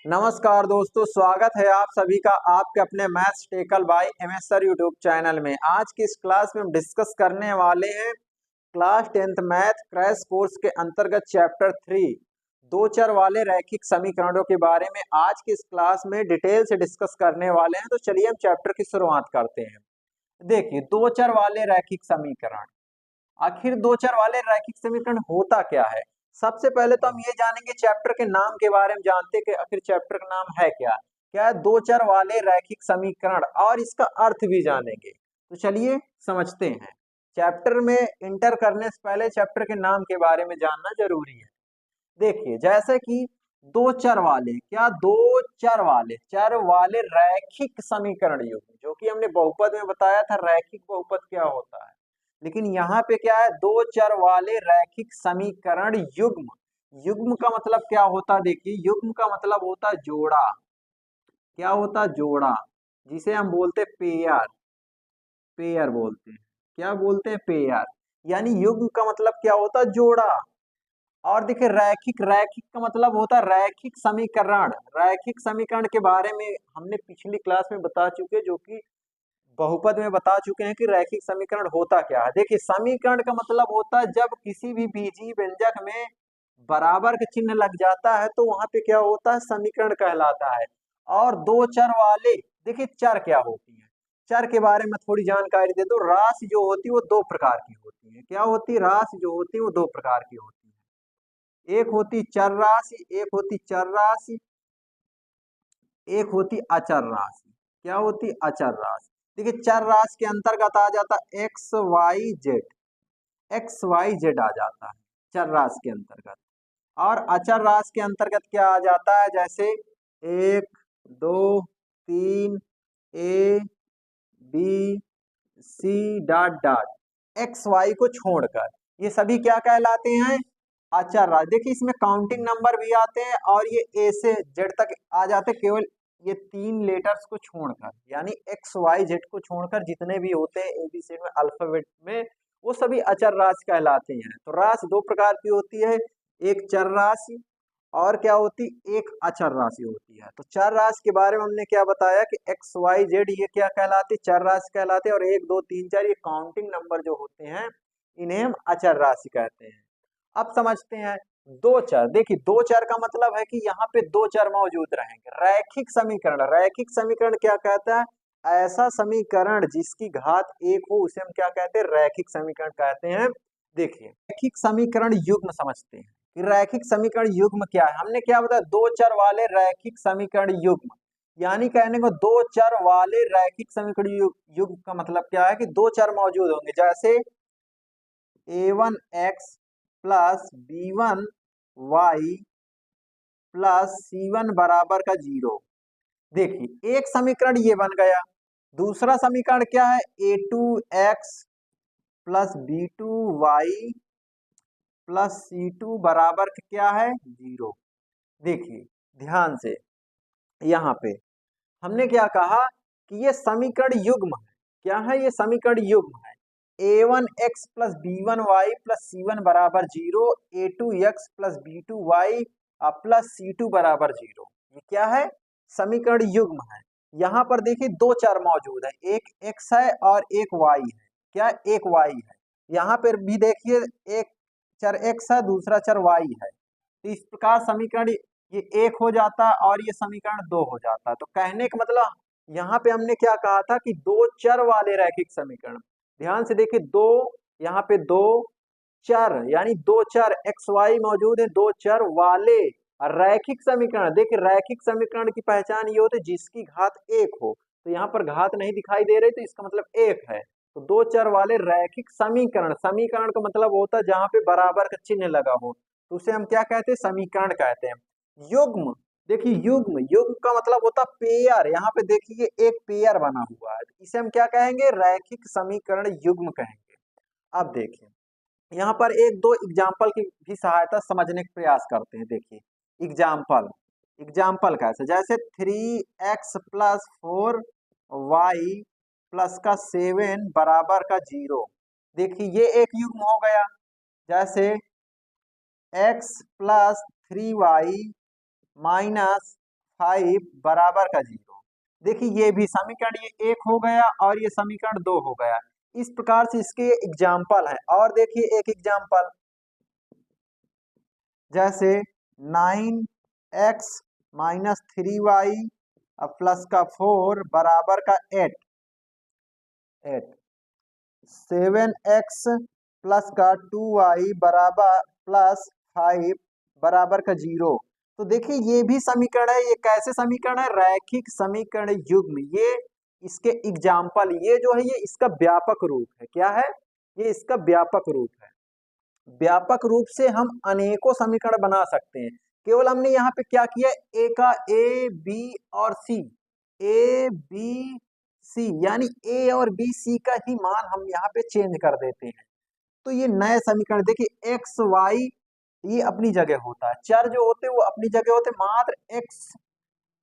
नमस्कार दोस्तों, स्वागत है आप सभी का आपके अपने maths tackle by MS sir YouTube channel में। आज की इस क्लास में हम डिस्कस करने वाले हैं class 10th math crash course के अंतर्गत चैप्टर 3 दो चर वाले रैखिक समीकरणों के बारे में। आज की इस क्लास में डिटेल से डिस्कस करने वाले हैं। तो चलिए हम चैप्टर की शुरुआत करते हैं। देखिए, दो चर वाले रैखिक समीकरण, आखिर दो चर वाले रैखिक समीकरण होता क्या है। सबसे पहले तो हम ये जानेंगे, चैप्टर के नाम के बारे में जानते हैं कि आखिर चैप्टर का नाम है क्या। क्या है? दो चर वाले रैखिक समीकरण, और इसका अर्थ भी जानेंगे। तो चलिए समझते हैं। चैप्टर में इंटर करने से पहले चैप्टर के नाम के बारे में जानना जरूरी है। देखिए, जैसे कि दो चर वाले, क्या दो चर वाले रैखिक समीकरण युग्म, जो कि हमने बहुपद में बताया था रैखिक बहुपद क्या होता है। लेकिन यहाँ पे क्या है? दो चर वाले रैखिक समीकरण युग्म। युग्म का मतलब क्या होता है? देखिए, युग्म का मतलब होता है जोड़ा। क्या होता है? जोड़ा, जिसे हम बोलते हैं पेयर। पेयर बोलते हैं। क्या बोलते हैं? पेयर। यानी युग्म का मतलब क्या होता है? जोड़ा। और देखिए, रैखिक रैखिक का मतलब होता है रैखिक समीकरण। रैखिक समीकरण के बारे में हमने पिछली क्लास में बता चुके, जो कि बहुपद में बता चुके हैं कि रैखिक समीकरण होता क्या है। देखिए, समीकरण का मतलब होता है जब किसी भी बीजीय व्यंजक में बराबर का चिन्ह लग जाता है तो वहां पे क्या होता है? समीकरण कहलाता है। और दो चर वाले, देखिए चर क्या होती है, चर के बारे में थोड़ी जानकारी दे दो। राशि जो होती है वो दो प्रकार की होती है। क्या होती है? राशि जो होती है वो दो प्रकार की होती है। एक होती चर राशि, एक होती चर राशि, एक होती अचर राशि। क्या होती? अचर राशि। देखिए, चर राशि के अंतर्गत आ जाता X Y Z. X Y Z आ जाता है चर राशि के अंतर्गत। और अचर राशि के अंतर्गत क्या आ जाता है? जैसे एक, दो, तीन, A, B, C dot dot, X Y को छोड़कर ये सभी क्या कहलाते हैं? अचर राशि। देखिए, इसमें काउंटिंग नंबर भी आते हैं और ये ए से जेड तक आ जाते हैं, केवल ये तीन लेटर्स को छोड़कर, यानी एक्स वाई जेड को छोड़कर जितने भी होते हैं एबीसी में अल्फाबेट में, वो सभी अचर राशि कहलाते हैं। तो राशि दो प्रकार की होती है, एक चर राशि और क्या होती? एक अचर राशि होती है। तो चर राशि के बारे में हमने क्या बताया कि एक्स वाई जेड ये क्या कहलाते? चर राशि कहलाते हैं। और एक, दो, तीन, चार ये काउंटिंग नंबर जो होते हैं, इन्हें हम अचर राशि कहते हैं। अब समझते हैं दो चर। देखिए, दो चर का मतलब है कि यहाँ पे दो चर मौजूद रहेंगे। रैखिक समीकरण, रैखिक समीकरण क्या कहता है? ऐसा समीकरण जिसकी घात एक हो उसे हम क्या कहते हैं? रैखिक समीकरण कहते हैं। देखिए, रैखिक समीकरण युग्म समझते हैं कि रैखिक समीकरण युग्म क्या है। हमने क्या बताया? दो चर वाले रैखिक समीकरण युग्म, यानी कहने को दो चर वाले रैखिक समीकरण युग्म का मतलब क्या है कि दो चर मौजूद होंगे। जैसे a1x plus b1y plus c1 बराबर का 0। देखिए, एक समीकरण ये बन गया। दूसरा समीकरण क्या है? a2x plus b2y plus c2 बराबर का क्या है? 0। देखिए ध्यान से, यहाँ पे हमने क्या कहा कि ये समीकरण युग्म है। क्या है? ये समीकरण युग्म है। a1x plus b1y plus c1 बराबर 0, a2x plus b2y plus c2 बराबर 0। ये क्या है? समीकरण युग्म है। यहाँ पर देखिए दो चर मौजूद है, एक x है और एक y है। क्या? एक y है। यहाँ पर भी देखिए एक चर x है, दूसरा चर y है। तो इस प्रकार समीकरण ये एक हो जाता है और ये समीकरण दो हो जाता है। तो कहने का मतलब यहाँ पे हमने क्या कहा था कि दो चर वाले रैखिक समीकरण। ध्यान से देखिए, दो, यहाँ पे दो चर, यानी दो चर एक्स वाई मौजूद है, दो चर वाले रैखिक समीकरण। देखिए, रैखिक समीकरण की पहचान ये होती है जिसकी घात एक हो। तो यहाँ पर घात नहीं दिखाई दे रही, तो इसका मतलब एक है। तो दो चर वाले रैखिक समीकरण, समीकरण का मतलब होता है जहां पे बराबर का चिन्ह लगा हो, तो उसे हम क्या कहते हैं? समीकरण कहते हैं। युग्म, देखिए युग्म, युग्म का मतलब होता है पेयर। यहाँ पे देखिए एक पेयर बना हुआ है, इसे हम क्या कहेंगे? रैखिक समीकरण युग्म कहेंगे। अब देखिए, यहाँ पर एक दो एग्जाम्पल की भी सहायता समझने का प्रयास करते हैं। देखिए एग्जाम्पल, एग्जाम्पल कैसे? जैसे 3x प्लस 4y प्लस का 7 बराबर का 0। देखिए ये एक युग्म हो गया। जैसे x प्लस 3y माइनस 5 बराबर का 0। देखिए ये भी समीकरण ये 1 हो गया और ये समीकरण 2 हो गया। इस प्रकार से इसके एग्जाम्पल है। और देखिए एक एग्जाम्पल, जैसे 9x माइनस 3y प्लस का 4 बराबर का 8, 7x प्लस का 2y बराबर प्लस 5 बराबर का 0। तो देखिए ये भी समीकरण है। ये कैसे समीकरण है? रैखिक समीकरण युग्म। ये इसके एग्जाम्पल, ये जो है ये इसका व्यापक रूप है। क्या है? ये इसका व्यापक रूप है। व्यापक रूप से हम अनेकों समीकरण बना सकते हैं। केवल हमने यहाँ पे क्या किया, ए का ए बी और सी, ए बी सी यानी ए और बी सी का ही मान हम यहाँ पे चेंज कर देते हैं। तो ये नए समीकरण देखिए, एक्स वाई ये अपनी जगह होता है, चर जो होते हैं वो अपनी जगह होते हैं, मात्र एक्स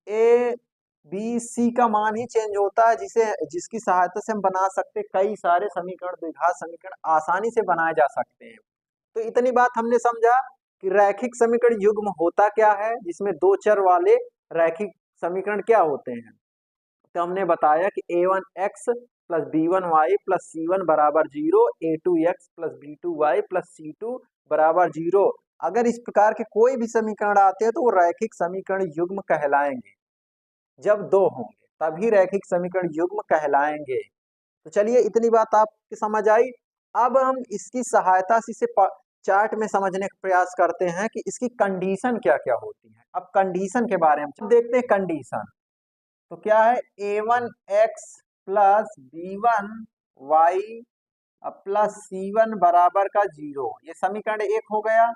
ए बी सी का मान ही चेंज होता है, जिसकी सहायता से हम बना सकते हैं कई सारे समीकरण, द्विघात समीकरण आसानी से बनाए जा सकते हैं। तो इतनी बात हमने समझा कि रैखिक समीकरण युग्म होता क्या है, जिसमें दो चर वाले रैखिक समीकरण क्या होते हैं। तो हमने बताया कि a1x plus b1y plus c1 बराबर 0, a2x plus b2y plus c2 बराबर 0। अगर इस प्रकार के कोई भी समीकरण आते हैं तो वो रैखिक समीकरण युग्म कहलाएंगे। जब दो होंगे तभी रैखिक समीकरण युग्म कहलाएंगे। तो चलिए इतनी बात आपकी समझ आई। अब हम इसकी सहायता से इसे चार्ट में समझने का प्रयास करते हैं कि इसकी कंडीशन क्या क्या होती है। अब कंडीशन के बारे में देखते हैं। कंडीशन तो क्या है, a1x plus b1y plus c1 बराबर का 0, ये समीकरण 1 हो गया।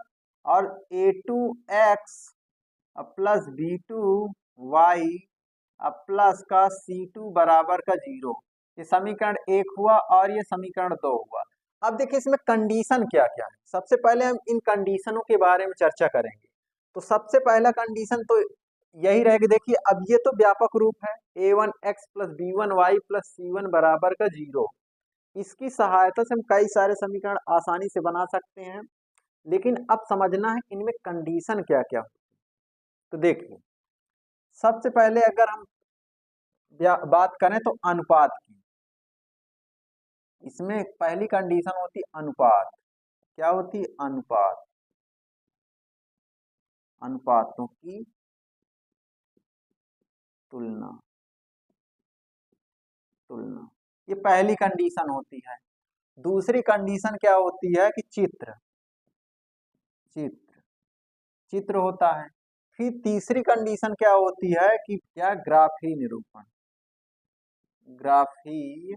और a2x प्लस b2y प्लस का c2 बराबर का 0, ये समीकरण 1 हुआ और ये समीकरण 2 हुआ। अब देखिए इसमें कंडीशन क्या क्या है। सबसे पहले हम इन कंडीशनों के बारे में चर्चा करेंगे। तो सबसे पहला कंडीशन तो यही रहेगी। देखिए अब ये तो व्यापक रूप है, a1x plus b1y plus c1 बराबर का 0। इसकी सहायता से हम कई सारे समीकरण आसानी से बना सकते हैं। लेकिन अब समझना है इनमें कंडीशन क्या क्या होती है। तो देखिए सबसे पहले अगर हम बात करें तो अनुपात की, इसमें पहली कंडीशन होती अनुपात। क्या होती? अनुपात, अनुपातों की तुलना, तुलना, ये पहली कंडीशन होती है। दूसरी कंडीशन क्या होती है कि चित्र, चित्र, चित्र होता है। फिर तीसरी कंडीशन क्या होती है कि क्या, ग्राफी निरूपण, ग्राफी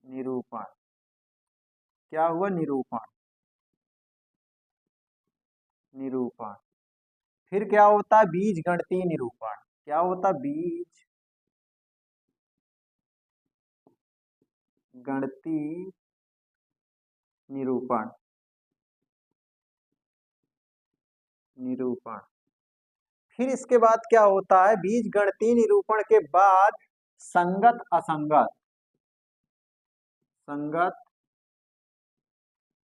निरूपण। क्या हुआ? निरूपण, निरूपण। फिर क्या होता है? बीज गणितीय निरूपण। क्या होता? बीज गणितीय निरूपण, निरूपण। फिर इसके बाद क्या होता है? बीज गणितीय निरूपण के बाद संगत असंगत, संगत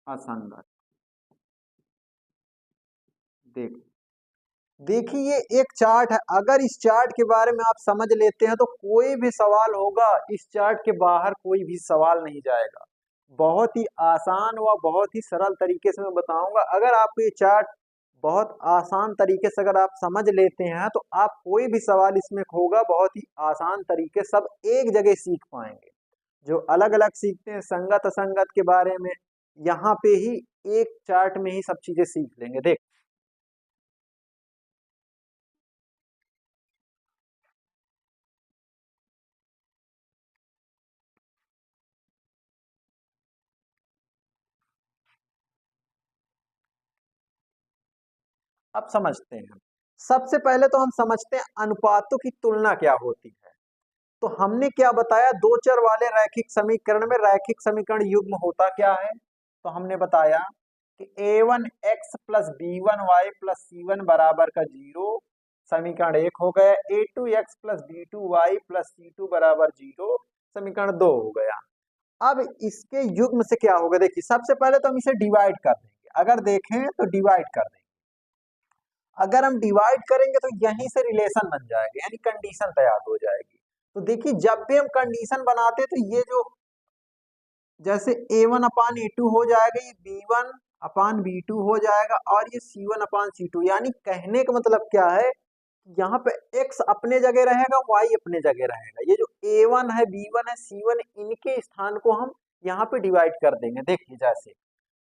असंगत। देखिए ये एक चार्ट है। अगर इस चार्ट के बारे में आप समझ लेते हैं तो कोई भी सवाल होगा, इस चार्ट के बाहर कोई भी सवाल नहीं जाएगा। बहुत ही आसान व बहुत ही सरल तरीके से मैं बताऊंगा। अगर आपको ये चार्ट बहुत आसान तरीके से अगर आप समझ लेते हैं तो आप कोई भी सवाल इसमें होगा बहुत ही आसान तरीके, सब एक जगह सीख पाएंगे। जो अलग अलग सीखते हैं संगत असंगत के बारे में, यहाँ पे ही एक चार्ट में ही सब चीजें सीख लेंगे। देख अब समझते हैं। सबसे पहले तो हम समझते हैं अनुपातों की तुलना क्या होती है। तो हमने क्या बताया, दो चर वाले रैखिक समीकरण में रैखिक समीकरण युग्म होता क्या है। तो हमने बताया कि a1x plus b1y plus c1 बराबर का 0, समीकरण 1 हो गया। a2x plus b2y plus c2 बराबर 0, समीकरण 2 हो गया। अब इसके युग्म से क्या होगा, देखिए सबसे पहले तो हम इसे डिवाइड कर देंगे। अगर देखें तो डिवाइड कर देंगे। अगर हम डिवाइड करेंगे तो यहीं से रिलेशन बन जाएगा, यानी कंडीशन तैयार हो जाएगी। तो देखिए जब भी हम कंडीशन बनाते तो ये जो जैसे a1/a2 हो जाएगा, ये b1/b2 हो जाएगा, और ये c1/c2। यानी कहने का मतलब क्या है, यहाँ पे x अपने जगह रहेगा, y अपने जगह रहेगा। ये जो a1 है, b1 है, c1 है, इनके स्थान को हम यहाँ पे डिवाइड कर देंगे। देखिए जैसे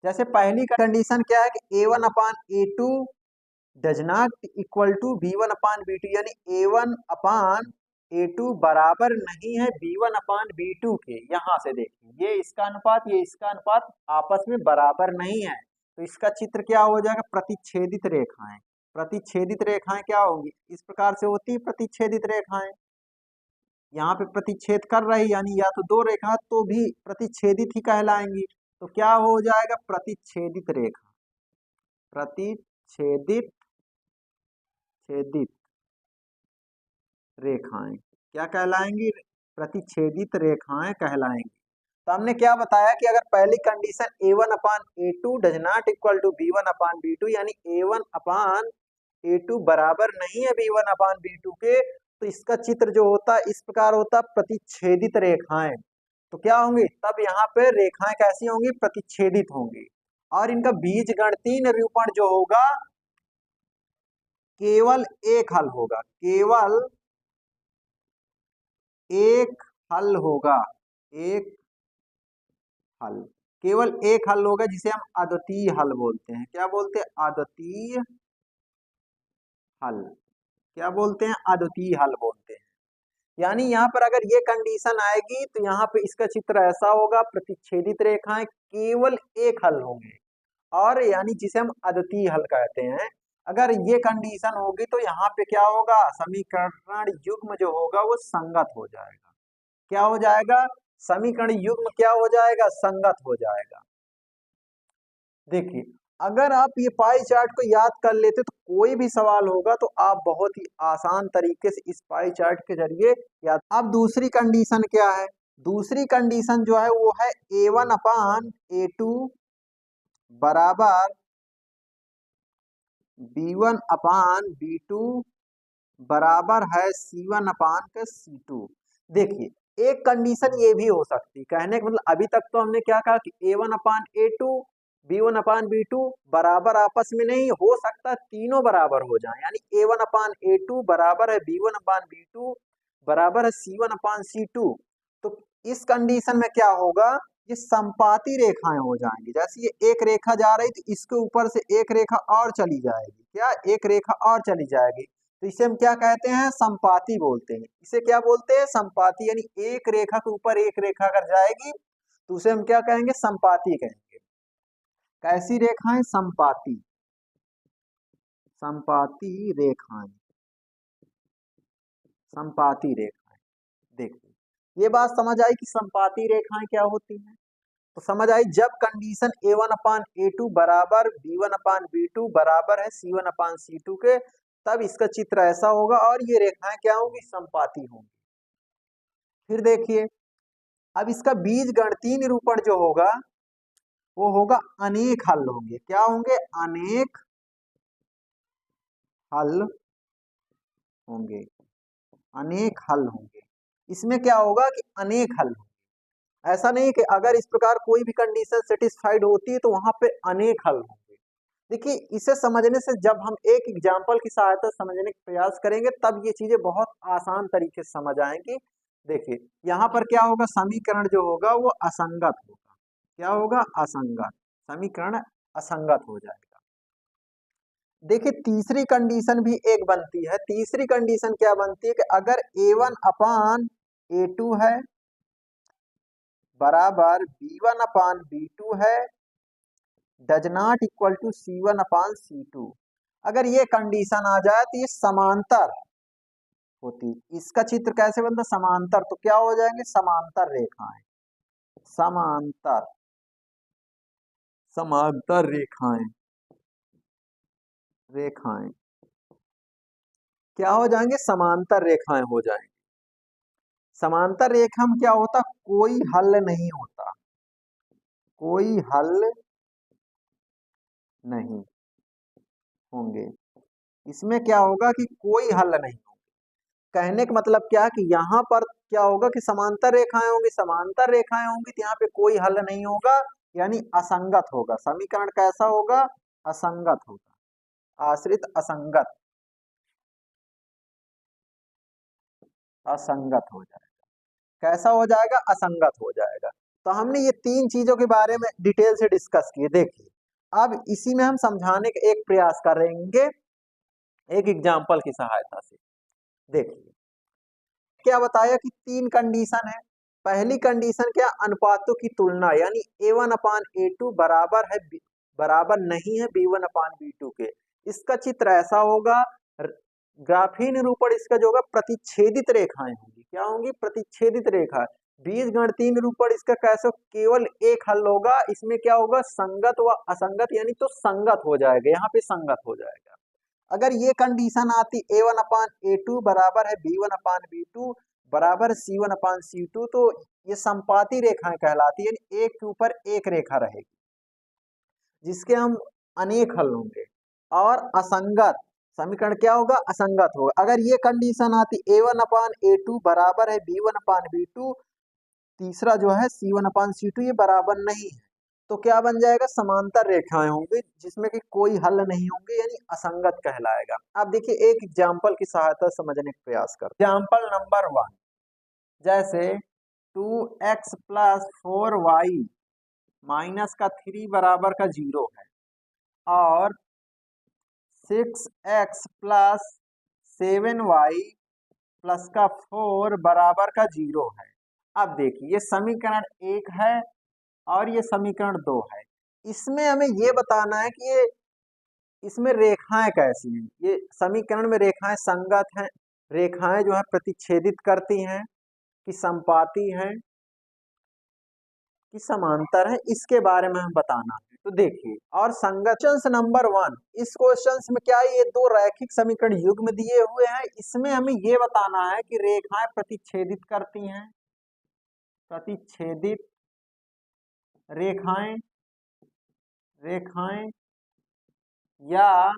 जैसे पहली कंडीशन क्या है कि a1/a2 does not equal to b1/b2, यानी a1/a2 बराबर नहीं है b1/b2 के। यहां से देखिए ये इसका अनुपात, ये इसका अनुपात आपस में बराबर नहीं है, तो इसका चित्र क्या हो जाएगा, प्रतिच्छेदित रेखाएं। प्रतिच्छेदित रेखाएं क्या होंगी, इस प्रकार से होती है प्रतिच्छेदित रेखाएं। यहाँ पे प्रतिच्छेद कर रही, यानी या तो दो रेखा तो भी प्रतिच्छेदित ही कहलाएंगी। तो क्या हो जाएगा, प्रतिच्छेदित रेखा, प्रतिच्छेदित छेदित रेखाएं क्या कहलाएंगी, प्रतिच्छेदित रेखाएं कहलाएंगी। तो हमने क्या बताया कि अगर पहली condition a1/a2 does not equal to b1/b2, यानी a1/a2 बराबर नहीं है b1/b2 के, तो इसका चित्र जो होता है इस प्रकार होता, प्रतिच्छेदित रेखाएं। तो क्या होंगी, तब यहाँ पे रेखाएं कैसी होंगी, प्रतिच्छेदित होंगी। और इनका बीज गणितीय निरूपण जो होगा केवल एक हल होगा, केवल एक हल होगा, एक हल, केवल एक हल होगा, जिसे हम अद्वितीय हल बोलते हैं। क्या बोलते हैं, अद्वितीय हल। क्या बोलते हैं, अद्वितीय हल बोलते हैं। यानी यहाँ पर अगर ये कंडीशन आएगी तो यहाँ पे इसका चित्र ऐसा होगा, प्रतिच्छेदित रेखाएं, केवल एक हल होंगे, और यानी जिसे हम अद्वितीय हल कहते हैं। अगर ये कंडीशन होगी तो यहाँ पे क्या होगा, समीकरण युग्म जो होगा वो संगत हो जाएगा। क्या हो जाएगा, समीकरण युग्म क्या हो जाएगा, संगत हो जाएगा। देखिए अगर आप ये पाई चार्ट को याद कर लेते तो कोई भी सवाल होगा तो आप बहुत ही आसान तरीके से इस पाई चार्ट के जरिए याद। अब दूसरी कंडीशन क्या है, दूसरी कंडीशन जो है वो है a1/a2 बराबर b1/b2 बराबर है c1/c2। देखिए एक कंडीशन ये भी हो सकती, कहने का मतलब अभी तक तो हमने क्या कहा कि a1/a2 b1/b2 बराबर आपस में नहीं हो सकता, तीनों बराबर हो जाए, यानी a1/a2 बराबर है b1/b2 बराबर है c1/c2। तो इस कंडीशन में क्या होगा, ये संपाती रेखाएं हो जाएंगी। जैसे ये एक रेखा जा रही तो इसके ऊपर से एक रेखा और चली जाएगी, क्या एक रेखा और चली जाएगी, तो इसे हम क्या कहते हैं, संपाती बोलते हैं। इसे क्या बोलते हैं, संपाती। यानी एक रेखा के ऊपर एक रेखा अगर जाएगी तो उसे हम क्या कहेंगे, संपाती कहेंगे। कैसी रेखाएं, संपाती, संपाती रेखाएं, संपाती रेखाएं। देखिए ये बात समझ आई कि संपाती रेखाएं क्या होती हैं। तो समझ आई, जब कंडीशन a1/a2 बराबर b1/b2 बराबर है c1/c2 के, तब इसका चित्र ऐसा होगा, और ये रेखाएं क्या होंगी, संपाती होंगी। फिर देखिए अब इसका बीज गणितीय निरूपण जो होगा वो होगा अनेक हल होंगे। क्या होंगे, अनेक हल होंगे, अनेक हल होंगे। इसमें क्या होगा कि अनेक हल होंगे, ऐसा नहीं कि अगर इस प्रकार कोई भी कंडीशन सेटिस्फाइड होती है तो वहां पे अनेक हल होंगे। देखिए इसे समझने से, जब हम एक एग्जाम्पल की सहायता से समझने का प्रयास करेंगे तब ये चीजें बहुत आसान तरीके से समझ आएंगी। देखिए यहाँ पर क्या होगा, समीकरण जो होगा वो असंगत होगा। क्या होगा, असंगत, समीकरण असंगत हो जाएगा। देखिए तीसरी कंडीशन भी एक बनती है। तीसरी कंडीशन क्या बनती है कि अगर a1/a2 है बराबर b1/b2 है does not equal to c1/c2, अगर ये कंडीशन आ जाए तो ये समांतर होती। इसका चित्र कैसे बनता, समांतर। तो क्या हो जाएंगे, समांतर रेखाएं, समांतर, समांतर रेखाएं, रेखाएं क्या हो जाएंगे, समांतर रेखाएं हो जाएंगे। समांतर रेखा में क्या होता, कोई हल नहीं होता, कोई हल नहीं होंगे। इसमें क्या होगा कि कोई हल नहीं होगा। कहने का मतलब क्या है कि यहाँ पर क्या होगा कि समांतर रेखाएं होंगी, समांतर रेखाएं होंगी तो यहाँ पे कोई हल नहीं होगा, यानी असंगत होगा। समीकरण कैसा होगा? असंगत होगा, आश्रित असंगत, असंगत हो जाएगा। कैसा हो जाएगा? असंगत हो जाएगा। तो हमने ये तीन चीजों के बारे में डिटेल से डिस्कस किए। देखिए अब इसी में हम समझाने का एक प्रयास करेंगे एक एग्जाम्पल की सहायता से। देखिए क्या बताया कि तीन कंडीशन है। पहली कंडीशन क्या? अनुपातों की तुलना, यानी A1/A2 बराबर है बराबर नहीं है B1/B2 के। इसका चित्र ऐसा होगा, ग्राफीय निरूपण इसका जो होगा प्रतिच्छेदित रेखाएं होंगी। क्या होंगी? प्रतिच्छेदित रेखा। बीज गणितीय निरूपण इसका कैसे? केवल एक हल होगा। इसमें क्या होगा? संगत व असंगत, यानी तो संगत हो जाएगा, यहाँ पे संगत हो जाएगा। अगर ये कंडीशन आती A1/A2 बराबर है B1/B2 बराबर C1/C2, तो ये संपाती रेखाएं कहलाती है, यानी एक के ऊपर एक रेखा रहेगी जिसके हम अनेक हल होंगे। और असंगत समीकरण क्या होगा? असंगत होगा। अगर ये कंडीशन आती A1/A2 बराबर है B1/B2, तीसरा जो है C1/C2 ये बराबर नहीं है, तो क्या बन जाएगा? समांतर रेखाएं होंगी जिसमें कि कोई हल नहीं होंगे, यानी असंगत कहलाएगा। अब देखिए एक एग्जाम्पल की सहायता से समझने का प्रयास करते हैं। एग्जाम्पल नंबर 1, जैसे 2x+4y माइनस का 3 बराबर का 0 है और 6x+7y प्लस का 4 बराबर का 0 है। अब देखिए ये समीकरण 1 है और ये समीकरण 2 है। इसमें हमें ये बताना है कि ये इसमें रेखाएं कैसी हैं। ये समीकरण में रेखाएं संगत हैं, रेखाएं जो है प्रतिच्छेदित करती हैं, कि संपाती हैं, कि समांतर है, इसके बारे में हमें बताना है। तो देखिए और संगत नंबर 1, इस क्वेश्चन में क्या है? ये दो रैखिक समीकरण युग्म दिए हुए हैं। इसमें हमें ये बताना है कि रेखाएं प्रतिच्छेदित करती हैं, प्रतिच्छेदित रेखाएं रेखाएं या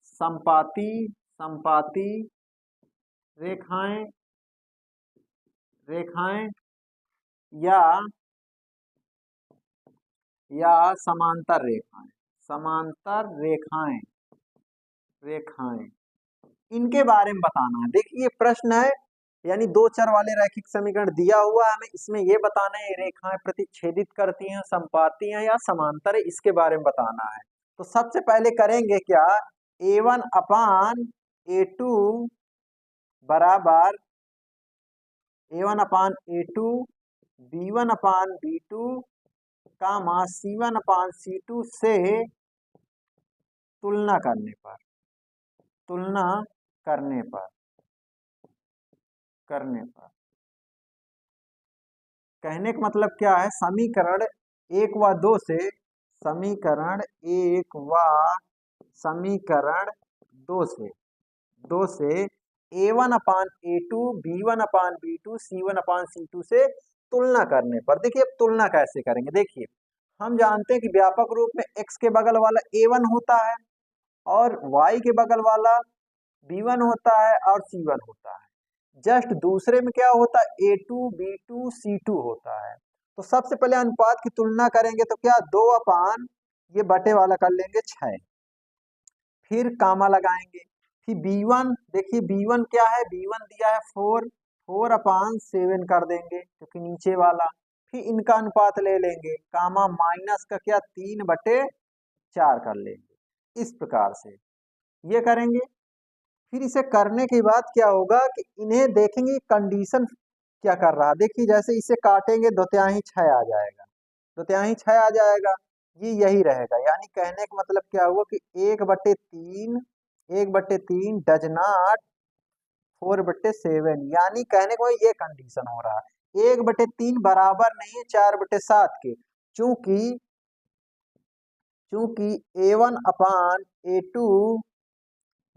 संपाती संपाती रेखाएं रेखाएं या समांतर रेखाएं समांतर रेखाएं रेखाएं इनके बारे में बताना है। देखिए ये प्रश्न है, यानी दो चर वाले रैखिक समीकरण दिया हुआ है, हमें इसमें ये बताना है रेखाएं प्रतिच्छेदित करती हैं, संपाती हैं या समांतर है, इसके बारे में बताना है। तो सबसे पहले करेंगे क्या? A1/A2 बराबर A1/A2 B1/B2 कामा C1/C2 से तुलना करने पर तुलना करने पर करने पर कहने का मतलब क्या है? समीकरण 1 व 2 से समीकरण 1 व समीकरण 2 से A1/A2 B1/B2 C1/C2 से तुलना करने पर। देखिए अब तुलना कैसे करेंगे? देखिए हम जानते हैं कि व्यापक रूप में x के बगल वाला A1 होता है और y के बगल वाला B1 होता है और C1 होता है। जस्ट दूसरे में क्या होता है? A2 B2 C2 होता है। तो सबसे पहले अनुपात की तुलना करेंगे तो क्या? 2 ये बटे वाला कर लेंगे 6, फिर कामा लगाएंगे, फिर B1, देखिए B1 क्या है? B1 दिया है 4/7 कर देंगे क्योंकि नीचे वाला, फिर इनका अनुपात ले लेंगे, कामा माइनस का क्या? 3/4 कर लेंगे। इस प्रकार से ये करेंगे। फिर इसे करने के बाद क्या होगा कि इन्हें देखेंगे कंडीशन क्या कर रहा है। देखिए जैसे इसे काटेंगे 2/6 आ जाएगा, 2/6 आ जाएगा, ये यही रहेगा। यानी कहने का मतलब क्या हुआ कि 1/3 डज नॉट 4/7, यानी कहने को ये कंडीशन हो रहा है 1/3 बराबर नहीं है 4/7 के। चूंकि चूंकि A1/A2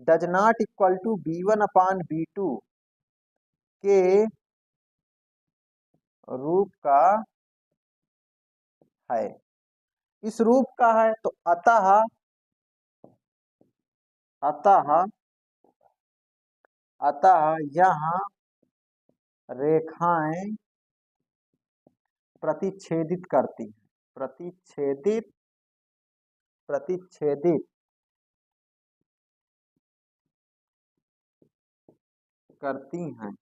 does not equal to B1/B2 के रूप का है, इस रूप का है, तो अतः अतः अतः यह रेखाएं प्रतिच्छेदित करती हैं, प्रतिच्छेदित प्रतिच्छेदित करती हैं।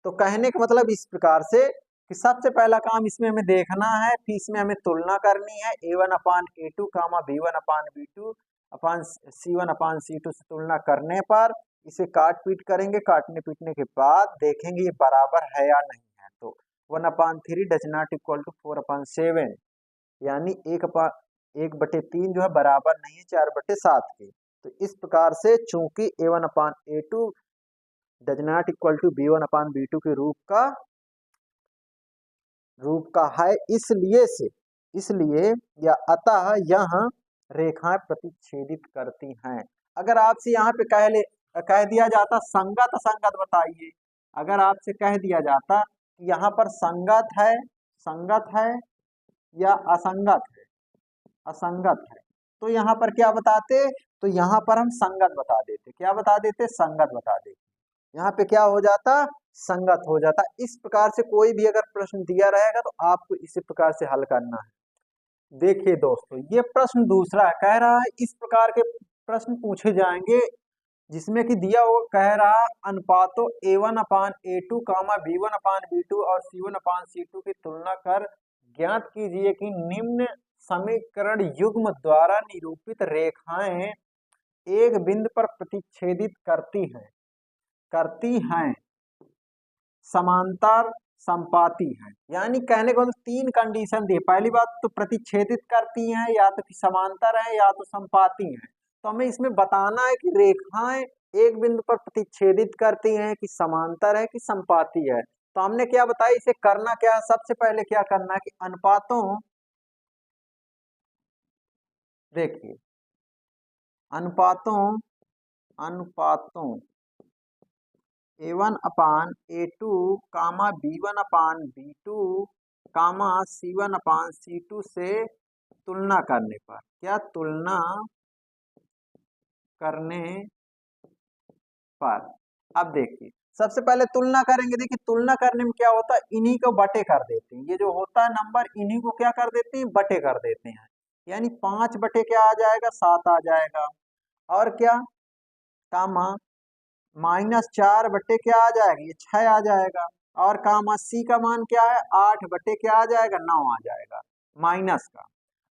तो कहने का मतलब इस प्रकार से कि सबसे पहला काम इसमें हमें देखना है, फिर इसमें हमें तुलना करनी है A1 अपान A2 कामा B1 अपान B2 अपान C1 अपान C2 से तुलना करने पर इसे काट पीट करेंगे, काटने पीटने के बाद देखेंगे ये बराबर है या नहीं है। तो 1/3 डज नॉट इक्वल टू 4/7, यानी 1/3 जो है बराबर नहीं है 4/7 के। तो इस प्रकार से चूंकि A1 upon A2 does not equal to B1 upon B2 के रूप का है, इसलिए या अतः यह रेखाएं प्रतिच्छेदित करती हैं। अगर आपसे यहाँ पे कह दिया जाता संगत असंगत बताइए, अगर आपसे कह दिया जाता कि यहाँ पर संगत है या असंगत है, तो यहाँ पर क्या बताते, तो यहाँ पर हम संगत बता देते। क्या बता देते? संगत बता देते। यहाँ पे क्या हो जाता? संगत हो जाता। इस प्रकार से कोई भी अगर प्रश्न दिया रहेगा तो आपको इसी प्रकार से हल करना है। देखिए दोस्तों, ये प्रश्न दूसरा कह रहा है इस प्रकार के प्रश्न पूछे जाएंगे जिसमें कि दिया हुआ कह रहा अनुपातों A1 अपान A2 कामा B1 अपान B2 और C1 अपान C2 की तुलना कर ज्ञात कीजिए कि निम्न समीकरण युग्म द्वारा निरूपित रेखाएं एक बिंदु पर प्रतिच्छेदित करती हैं, समांतर संपाती हैं। यानी कहने को मतलब 3 कंडीशन दी। पहली बात तो प्रतिच्छेदित करती हैं, या तो कि समांतर है या तो संपाती हैं। तो हमें इसमें बताना है कि रेखाएं एक बिंदु पर प्रतिच्छेदित करती हैं कि समांतर है कि संपाती है। तो हमने क्या बताया, इसे करना क्या है, सबसे पहले क्या करना है कि देखिए अनुपातों A1 अपान A2 कामा B1 अपान B2 कामा C1 अपान C2 से तुलना करने पर, क्या तुलना करने पर, अब देखिए सबसे पहले तुलना करेंगे। देखिए तुलना करने में क्या होता है, इन्हीं को बटे कर देते हैं। ये जो होता है नंबर, इन्हीं को क्या कर देते हैं, बटे कर देते हैं। यानी 5 बटे क्या आ जाएगा, 7 आ जाएगा। और क्या, कामा -4 बटे क्या आ जाएगा, ये 6 आ जाएगा। और कामा सी का मान क्या है, 8 बटे क्या आ जाएगा, 9 आ जाएगा माइनस का।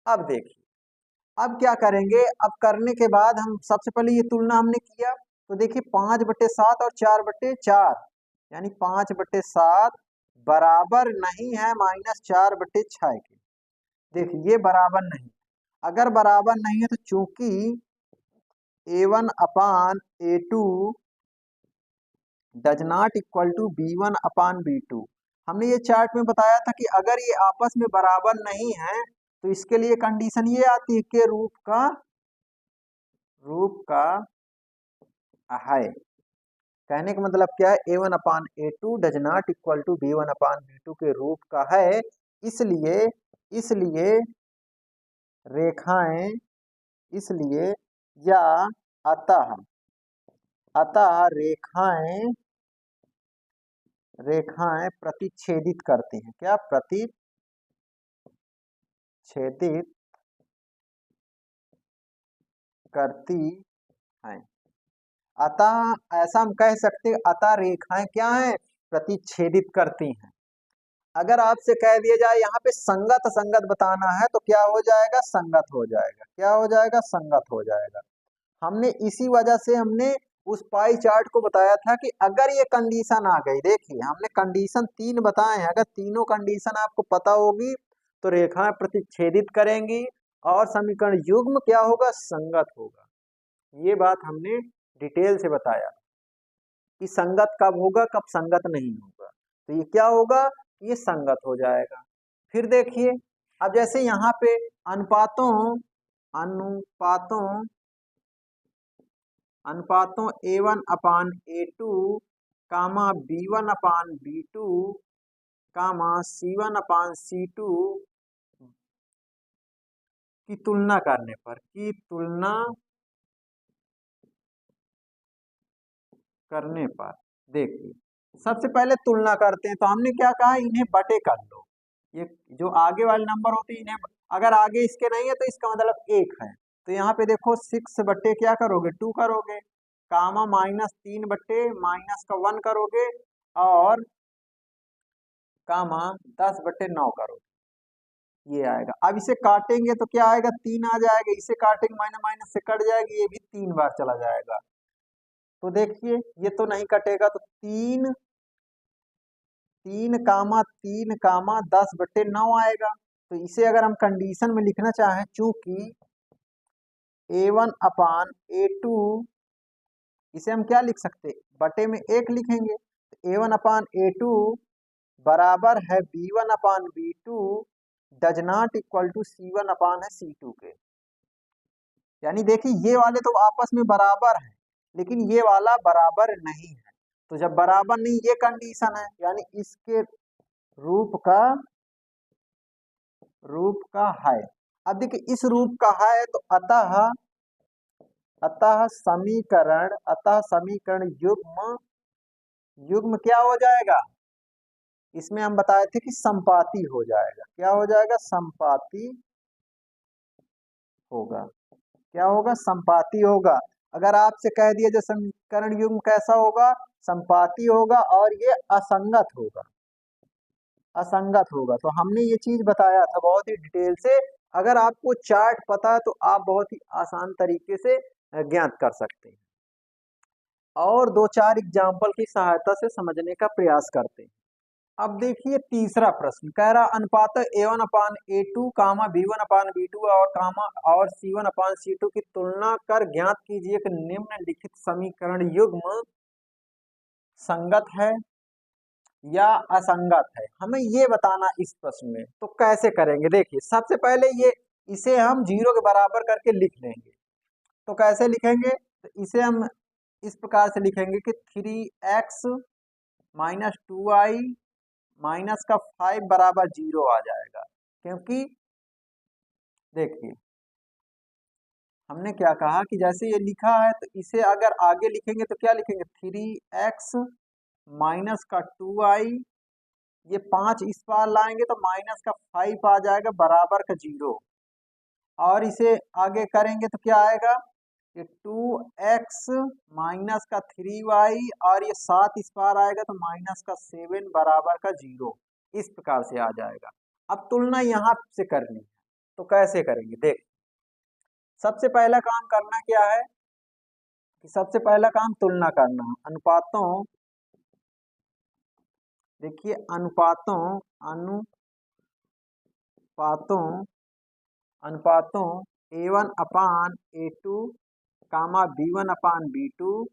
अब देखिए अब क्या करेंगे, अब करने के बाद हम सबसे पहले ये तुलना हमने किया, तो देखिए 5/7 और 4/4, यानी 5/7 बराबर नहीं है -4/6 के। देखिए ये बराबर नहीं, अगर बराबर नहीं है तो चूंकि A1 upon A2 does not equal to B1 upon B2, हमने ये चार्ट में बताया था कि अगर ये आपस में बराबर नहीं है तो इसके लिए कंडीशन ये आती है कि रूप का है। कहने का मतलब क्या है, A1 upon A2 does not equal to B1 upon B2 के रूप का है। इसलिए रेखाएं इसलिए या अतः अतः रेखाएं प्रतिच्छेदित करती हैं। क्या प्रतिच्छेदित करती हैं। अतः ऐसा हम कह सकते हैं, अतः रेखाएं क्या है, प्रतिच्छेदित करती हैं। अगर आपसे कह दिया जाए यहाँ पे संगत असंगत बताना है तो क्या हो जाएगा, संगत हो जाएगा। क्या हो जाएगा, संगत हो जाएगा। हमने इसी वजह से हमने उस पाई चार्ट को बताया था कि अगर ये कंडीशन आ गई, देखिए हमने कंडीशन 3 बताए हैं, अगर तीनों कंडीशन आपको पता होगी तो रेखाएं प्रतिच्छेदित करेंगी और समीकरण युग्म क्या होगा, संगत होगा। ये बात हमने डिटेल से बताया कि संगत कब होगा, कब संगत नहीं होगा। तो ये क्या होगा, ये संगत हो जाएगा। फिर देखिए अब जैसे यहाँ पे अनुपातों अनुपातों अनुपातों A1 अपान A2 कामा B1 अपान B2 कामा C1 अपान C2 की तुलना करने पर देखिए सबसे पहले तुलना करते हैं, तो हमने क्या कहा, इन्हें बटे कर लो। ये जो आगे वाले नंबर होते हैं इन्हें, अगर आगे इसके नहीं है तो इसका मतलब 1 है, तो यहाँ पे देखो 6 बट्टे क्या करोगे, 2 करोगे, कामा -3 बट्टे -1 करोगे, और कामा 10 बट्टे 9 करोगे, ये आएगा। अब इसे काटेंगे तो क्या आएगा, 3 आ जाएगा, इसे काटेंगे माइनस माइनस से कट जाएगी, ये भी 3 बार चला जाएगा। तो देखिए ये तो नहीं कटेगा, तो 3 3 कामा 10 बट्टे 9 आएगा। तो इसे अगर हम कंडीशन में लिखना चाहें, चूंकि A1 अपान A2, इसे हम क्या लिख सकते, बटे में 1 लिखेंगे, तो A1 अपान A2 बराबर है B1 upon B2 does not equal to C1 upon है C2 के। यानी देखिए ये वाले तो आपस में बराबर है, लेकिन ये वाला बराबर नहीं है। तो जब बराबर नहीं, ये कंडीशन है, यानी इसके रूप का है। अब देखिए इस रूप का है, तो अतः समीकरण युग्म क्या हो जाएगा, इसमें हम बताए थे कि संपाती हो जाएगा। क्या हो जाएगा, संपाती होगा। क्या होगा, संपाती होगा। अगर आपसे कह दिया जो समीकरण युग्म कैसा होगा, संपाती होगा, और ये असंगत होगा, असंगत होगा। तो हमने ये चीज बताया था बहुत ही डिटेल से। अगर आपको चार्ट पता है तो आप बहुत ही आसान तरीके से ज्ञात कर सकते हैं, और 2-4 एग्जाम्पल की सहायता से समझने का प्रयास करते हैं। अब देखिए तीसरा प्रश्न कह रहा, अनुपात A1 अपान A2 कामा B1 अपान B2 और कामा और C1 अपान C2 की तुलना कर ज्ञात कीजिए कि निम्नलिखित समीकरण युग्म संगत है या असंगत है। हमें ये बताना इस प्रश्न में। तो कैसे करेंगे, देखिए सबसे पहले इसे हम 0 के बराबर करके लिख लेंगे। तो कैसे लिखेंगे, तो इसे हम इस प्रकार से लिखेंगे कि 3x माइनस 2i माइनस का 5 बराबर 0 आ जाएगा। क्योंकि देखिए हमने क्या कहा कि जैसे ये लिखा है, तो इसे अगर आगे लिखेंगे तो क्या लिखेंगे, 3x माइनस का 2i, ये 5 इस पार लाएंगे तो माइनस का 5 आ जाएगा बराबर का 0, और इसे आगे करेंगे तो क्या आएगा, ये 2x माइनस का 3y, और ये 7 इस पार आएगा तो माइनस का 7 बराबर का 0, इस प्रकार से आ जाएगा। अब तुलना यहाँ से करनी है, तो कैसे करेंगे, देख सबसे पहला काम करना क्या है कि सबसे पहला काम तुलना करना है अनुपातों। देखिए अनुपातों A1 अपान A2 कामा B1 अपान B2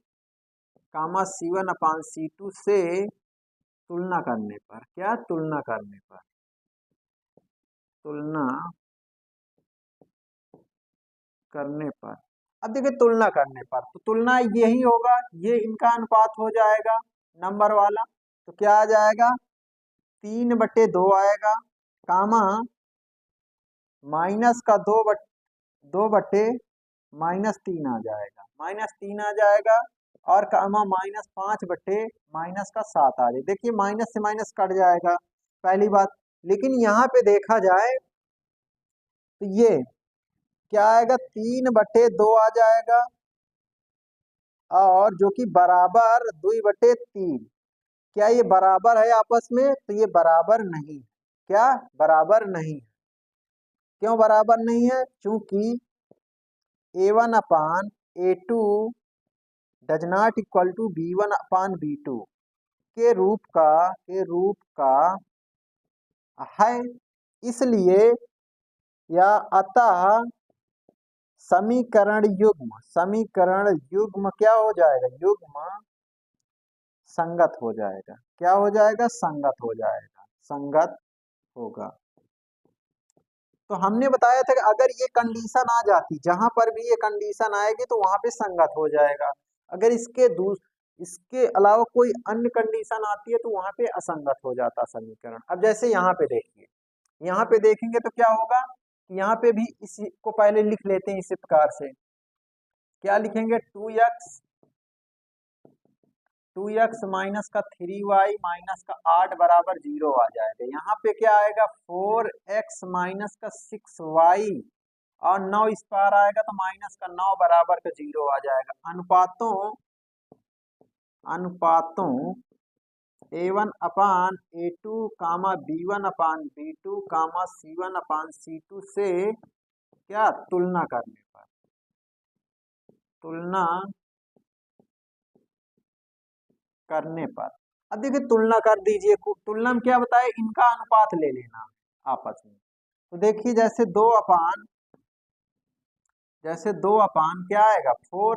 कामा C1 अपान C2 से तुलना करने पर, क्या तुलना करने पर, तुलना करने पर। अब देखिए तुलना करने पर, तो तुलना यही होगा, ये इनका अनुपात हो जाएगा नंबर वाला, तो क्या आ जाएगा, 3/2 आएगा, कामा माइनस का 2 बट्टे -3 आ जाएगा, -3 आ जाएगा, और कामा -5/-7 आ जाएगा। देखिए माइनस से माइनस कट जाएगा, पहली बात। लेकिन यहाँ पे देखा जाए तो ये क्या आएगा, 3/2 आ जाएगा, और जो कि बराबर 2/3। क्या ये बराबर है आपस में, तो ये बराबर नहीं। क्या बराबर नहीं है, क्यों बराबर नहीं है, क्योंकि A1 upon A2 does not equal to B1 upon B2 के रूप का है। इसलिए या अतः समीकरण युग्म क्या हो जाएगा, युग्म संगत हो जाएगा। क्या हो जाएगा, संगत हो जाएगा, संगत होगा। तो हमने बताया था कि अगर ये कंडीशन आ जाती, जहां पर भी ये कंडीशन आएगी तो वहां पे संगत हो जाएगा। अगर इसके अलावा कोई अन्य कंडीशन आती है तो वहां पे असंगत हो जाता समीकरण। अब जैसे यहाँ पे देखिए, यहाँ पे देखेंगे तो क्या होगा, यहाँ पे भी इसी को पहले लिख लेते हैं इसी प्रकार से। क्या लिखेंगे, 2x 2x माइनस का 3y माइनस का 8 बराबर 0 आ जाएगा। यहाँ पे क्या आएगा 4x माइनस का 6y और 9 इस पार आएगा तो माइनस का 9 बराबर का 0 आ जाएगा। अनुपातों a1 अपान a2 कामा b1 अपान b2 कामा c1 अपान c2 से क्या तुलना करने पर अब देखिए तुलना कर दीजिए। तुलना में क्या बताए, इनका अनुपात ले लेना आपस में। तो देखिए जैसे दो अपान क्या आएगा 4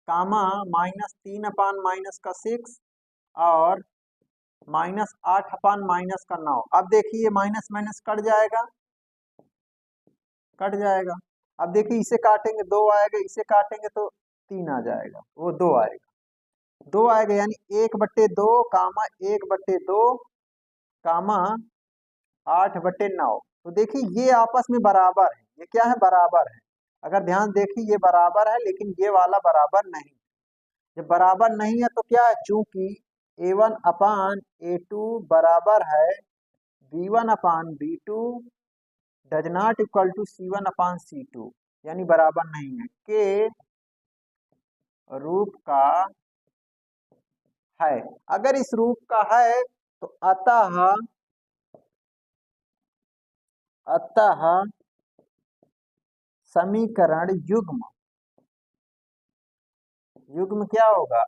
कामा माइनस 3 अपान माइनस का 6 और माइनस 8 अपान माइनस का 9। अब देखिए माइनस माइनस कट जाएगा। अब देखिए इसे काटेंगे 2 आएगा, इसे काटेंगे तो 3 आ जाएगा, वो 2 आएगा यानी 1/2 कामा 1/2 कामा 8/9। तो देखिए ये आपस में बराबर है। ये क्या है, बराबर है। अगर ध्यान देखिए ये बराबर है, लेकिन ये वाला बराबर नहीं। जब बराबर नहीं है तो क्या है, चूंकि a1 अपान a2 बराबर है b1 upon b2 does not equal to c1 upon c2 यानी बराबर नहीं है, के रूप का है। अगर इस रूप का है तो अतः समीकरण युग्म क्या होगा,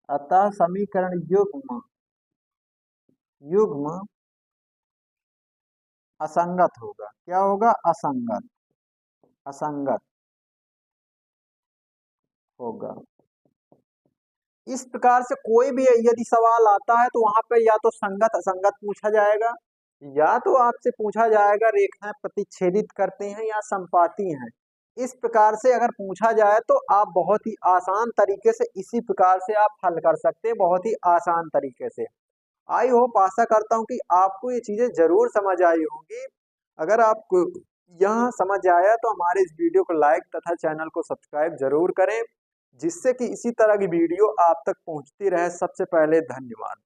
अतः समीकरण युग्म असंगत होगा। क्या होगा, असंगत होगा। इस प्रकार से कोई भी यदि सवाल आता है तो वहां पे या तो संगत असंगत पूछा जाएगा, या तो आपसे पूछा जाएगा रेखाएं प्रतिच्छेदित करते हैं या संपाती हैं। इस प्रकार से अगर पूछा जाए तो आप बहुत ही आसान तरीके से इसी प्रकार से आप हल कर सकते हैं, बहुत ही आसान तरीके से। आई होप, आशा करता हूं कि आपको ये चीजें जरूर समझ आई होंगी। अगर आपको यहाँ समझ आया तो हमारे इस वीडियो को लाइक तथा चैनल को सब्सक्राइब जरूर करें, जिससे कि इसी तरह की वीडियो आप तक पहुंचती रहे। सबसे पहले धन्यवाद।